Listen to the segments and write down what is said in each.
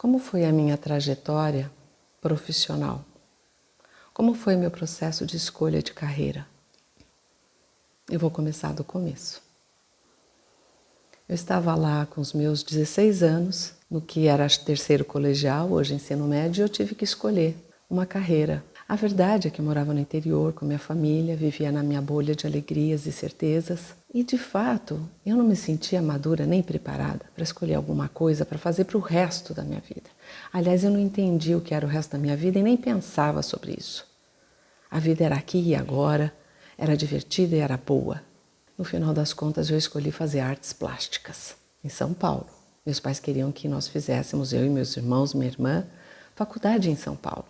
Como foi a minha trajetória profissional? Como foi meu processo de escolha de carreira? Eu vou começar do começo. Eu estava lá com os meus 16 anos, no que era terceiro colegial, hoje ensino médio, e eu tive que escolher uma carreira. A verdade é que eu morava no interior com minha família, vivia na minha bolha de alegrias e certezas. E, de fato, eu não me sentia madura nem preparada para escolher alguma coisa para fazer para o resto da minha vida. Aliás, eu não entendi o que era o resto da minha vida e nem pensava sobre isso. A vida era aqui e agora, era divertida e era boa. No final das contas, eu escolhi fazer artes plásticas em São Paulo. Meus pais queriam que nós fizéssemos, eu e meus irmãos, minha irmã, faculdade em São Paulo.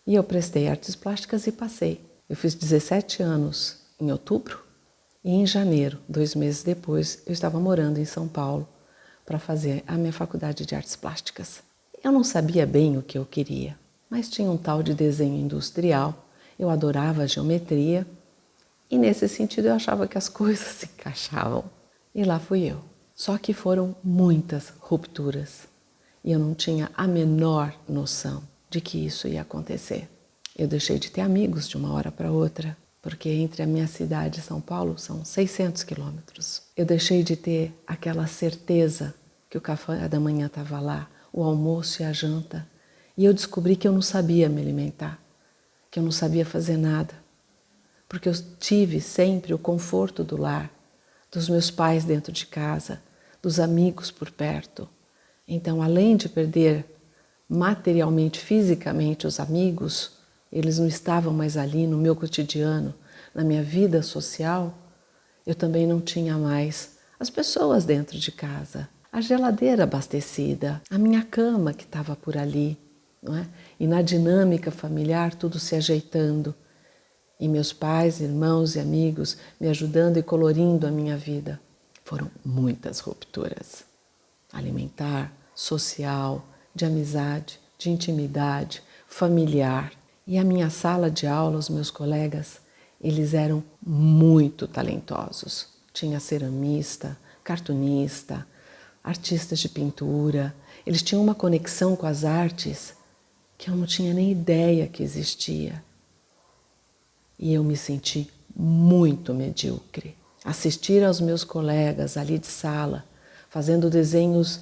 E eu prestei artes plásticas e passei. Eu fiz 17 anos em outubro e em janeiro, 2 meses depois, eu estava morando em São Paulo para fazer a minha faculdade de artes plásticas. Eu não sabia bem o que eu queria, mas tinha um tal de desenho industrial, eu adorava a geometria e nesse sentido eu achava que as coisas se encaixavam. E lá fui eu. Só que foram muitas rupturas e eu não tinha a menor noção de que isso ia acontecer. Eu deixei de ter amigos de uma hora para outra, porque entre a minha cidade e São Paulo são 600 quilômetros. Eu deixei de ter aquela certeza que o café da manhã estava lá, o almoço e a janta. E eu descobri que eu não sabia me alimentar, que eu não sabia fazer nada, porque eu tive sempre o conforto do lar, dos meus pais dentro de casa, dos amigos por perto. Então, além de perder materialmente, fisicamente os amigos, eles não estavam mais ali no meu cotidiano, na minha vida social, eu também não tinha mais as pessoas dentro de casa, a geladeira abastecida, a minha cama que estava por ali, não é? E na dinâmica familiar tudo se ajeitando, e meus pais, irmãos e amigos me ajudando e colorindo a minha vida. Foram muitas rupturas, alimentar, social, de amizade, de intimidade, familiar. E a minha sala de aula, os meus colegas, eles eram muito talentosos. Tinha ceramista, cartunista, artistas de pintura. Eles tinham uma conexão com as artes que eu não tinha nem ideia que existia. E eu me senti muito medíocre. Assistir aos meus colegas ali de sala, fazendo desenhos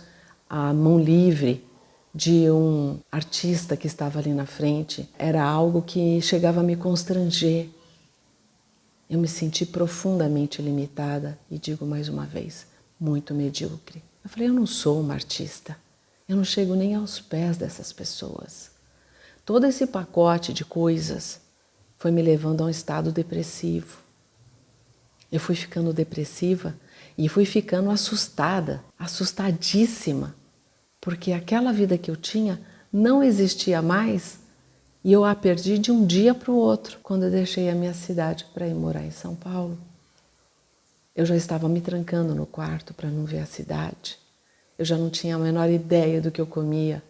à mão livre de um artista que estava ali na frente, era algo que chegava a me constranger. Eu me senti profundamente limitada e digo mais uma vez, muito medíocre. Eu falei, eu não sou uma artista, eu não chego nem aos pés dessas pessoas. Todo esse pacote de coisas foi me levando a um estado depressivo. Eu fui ficando depressiva e fui ficando assustada, assustadíssima, porque aquela vida que eu tinha não existia mais e eu a perdi de um dia para o outro, quando eu deixei a minha cidade para ir morar em São Paulo. Eu já estava me trancando no quarto para não ver a cidade. Eu já não tinha a menor ideia do que eu comia.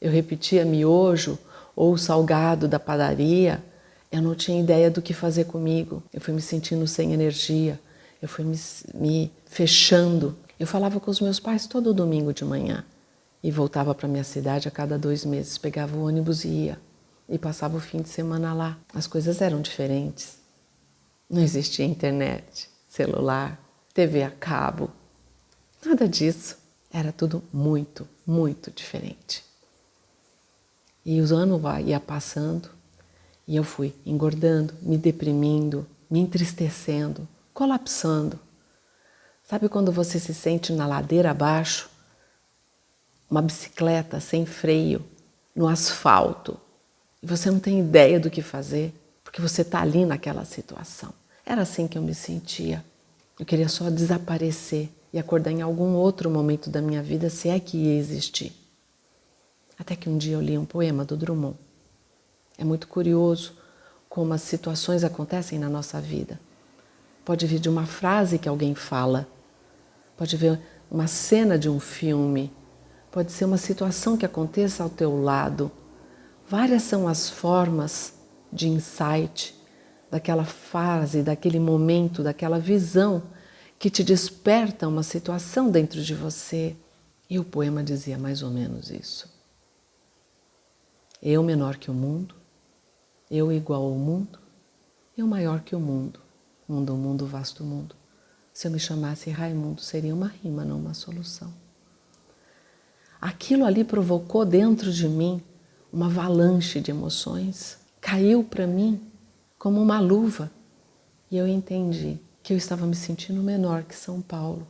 Eu repetia miojo ou salgado da padaria. Eu não tinha ideia do que fazer comigo. Eu fui me sentindo sem energia. Eu fui me fechando. Eu falava com os meus pais todo domingo de manhã. E voltava para minha cidade a cada 2 meses. Pegava o ônibus e ia. E passava o fim de semana lá. As coisas eram diferentes. Não existia internet, celular, TV a cabo. Nada disso. Era tudo muito, muito diferente. E os anos ia passando. E eu fui engordando, me deprimindo, me entristecendo, colapsando. Sabe quando você se sente na ladeira abaixo? Uma bicicleta sem freio, no asfalto. E você não tem ideia do que fazer, porque você está ali naquela situação. Era assim que eu me sentia. Eu queria só desaparecer e acordar em algum outro momento da minha vida, se é que ia existir. Até que um dia eu li um poema do Drummond. É muito curioso como as situações acontecem na nossa vida. Pode vir de uma frase que alguém fala, pode vir uma cena de um filme, pode ser uma situação que aconteça ao teu lado. Várias são as formas de insight daquela fase, daquele momento, daquela visão que te desperta uma situação dentro de você. E o poema dizia mais ou menos isso. Eu menor que o mundo, eu igual ao mundo, eu maior que o mundo. Mundo, mundo, vasto mundo. Se eu me chamasse Raimundo, seria uma rima, não uma solução. Aquilo ali provocou dentro de mim uma avalanche de emoções. Caiu para mim como uma luva. E eu entendi que eu estava me sentindo menor que São Paulo.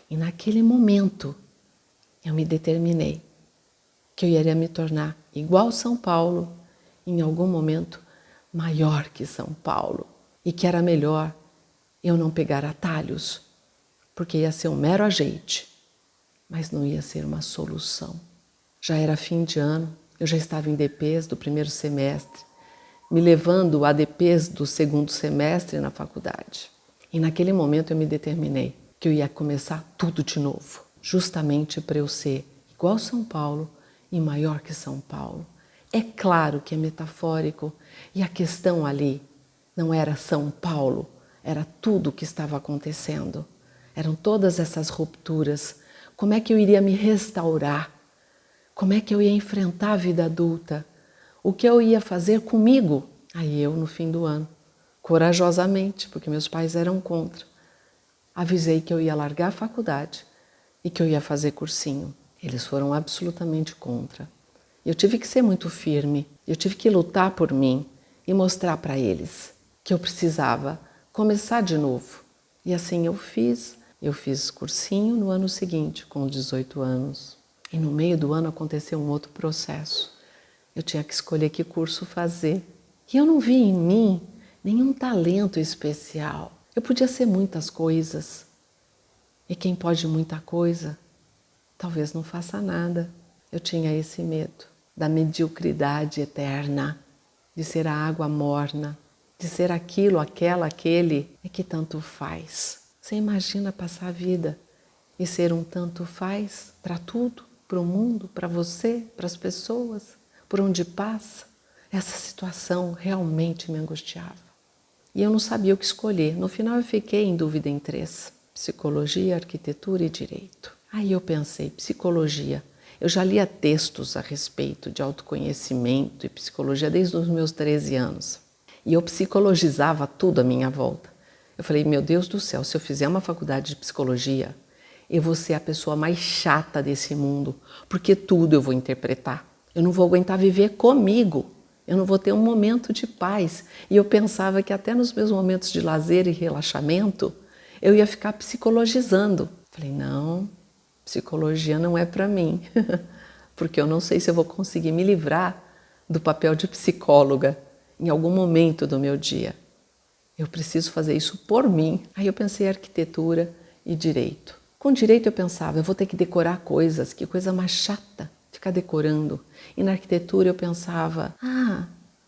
E naquele momento eu me determinei que eu iria me tornar igual São Paulo, em algum momento maior que São Paulo. E que era melhor eu não pegar atalhos, porque ia ser um mero ajeite, mas não ia ser uma solução. Já era fim de ano, eu já estava em DPs do primeiro semestre, me levando a DPs do segundo semestre na faculdade. E naquele momento eu me determinei que eu ia começar tudo de novo, justamente para eu ser igual São Paulo e maior que São Paulo. É claro que é metafórico e a questão ali não era São Paulo, era tudo o que estava acontecendo. Eram todas essas rupturas. Como é que eu iria me restaurar? Como é que eu ia enfrentar a vida adulta? O que eu ia fazer comigo? Aí eu, no fim do ano, corajosamente, porque meus pais eram contra, avisei que eu ia largar a faculdade e que eu ia fazer cursinho. Eles foram absolutamente contra. Eu tive que ser muito firme, eu tive que lutar por mim e mostrar para eles que eu precisava começar de novo. E assim eu fiz cursinho no ano seguinte, com 18 anos. E no meio do ano aconteceu um outro processo. Eu tinha que escolher que curso fazer. E eu não vi em mim nenhum talento especial. Eu podia ser muitas coisas. E quem pode muita coisa, talvez não faça nada. Eu tinha esse medo da mediocridade eterna, de ser a água morna, de ser aquilo, aquela, aquele, é que tanto faz. Você imagina passar a vida e ser um tanto faz para tudo, para o mundo, para você, para as pessoas, por onde passa? Essa situação realmente me angustiava. E eu não sabia o que escolher. No final eu fiquei em dúvida em 3. Psicologia, arquitetura e direito. Aí eu pensei, psicologia. Eu já lia textos a respeito de autoconhecimento e psicologia desde os meus 13 anos. E eu psicologizava tudo à minha volta. Eu falei, meu Deus do céu, se eu fizer uma faculdade de psicologia, eu vou ser a pessoa mais chata desse mundo, porque tudo eu vou interpretar. Eu não vou aguentar viver comigo. Eu não vou ter um momento de paz. E eu pensava que até nos meus momentos de lazer e relaxamento, eu ia ficar psicologizando. Falei, não, psicologia não é para mim, porque eu não sei se eu vou conseguir me livrar do papel de psicóloga em algum momento do meu dia. Eu preciso fazer isso por mim. Aí eu pensei em arquitetura e direito. Com direito eu pensava, eu vou ter que decorar coisas, que coisa mais chata, ficar decorando. E na arquitetura eu pensava,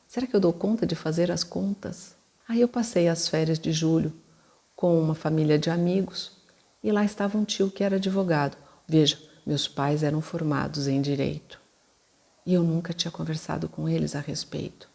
será que eu dou conta de fazer as contas? Aí eu passei as férias de julho com uma família de amigos e lá estava um tio que era advogado. Veja, meus pais eram formados em direito e eu nunca tinha conversado com eles a respeito.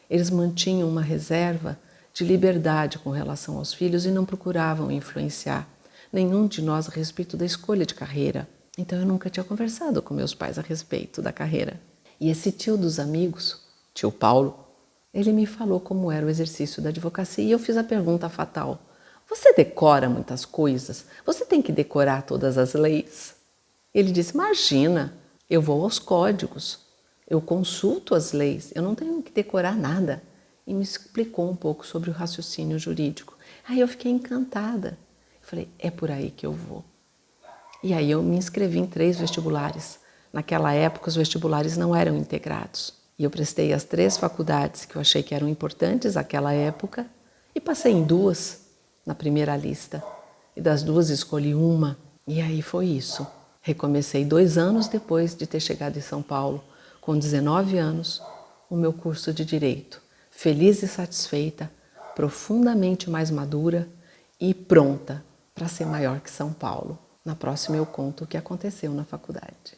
Eles mantinham uma reserva de liberdade com relação aos filhos e não procuravam influenciar nenhum de nós a respeito da escolha de carreira. Então eu nunca tinha conversado com meus pais a respeito da carreira. E esse tio dos amigos, tio Paulo, ele me falou como era o exercício da advocacia e eu fiz a pergunta fatal. Você decora muitas coisas? Você tem que decorar todas as leis? Ele disse, imagina, eu vou aos códigos, eu consulto as leis, eu não tenho que decorar nada. E me explicou um pouco sobre o raciocínio jurídico. Aí eu fiquei encantada. Eu falei, é por aí que eu vou. E aí eu me inscrevi em 3 vestibulares. Naquela época os vestibulares não eram integrados. E eu prestei as 3 faculdades que eu achei que eram importantes naquela época e passei em 2 na primeira lista. E das 2 escolhi uma. E aí foi isso. Recomecei 2 anos depois de ter chegado em São Paulo, com 19 anos, o meu curso de Direito. Feliz e satisfeita, profundamente mais madura e pronta para ser maior que São Paulo. Na próxima eu conto o que aconteceu na faculdade.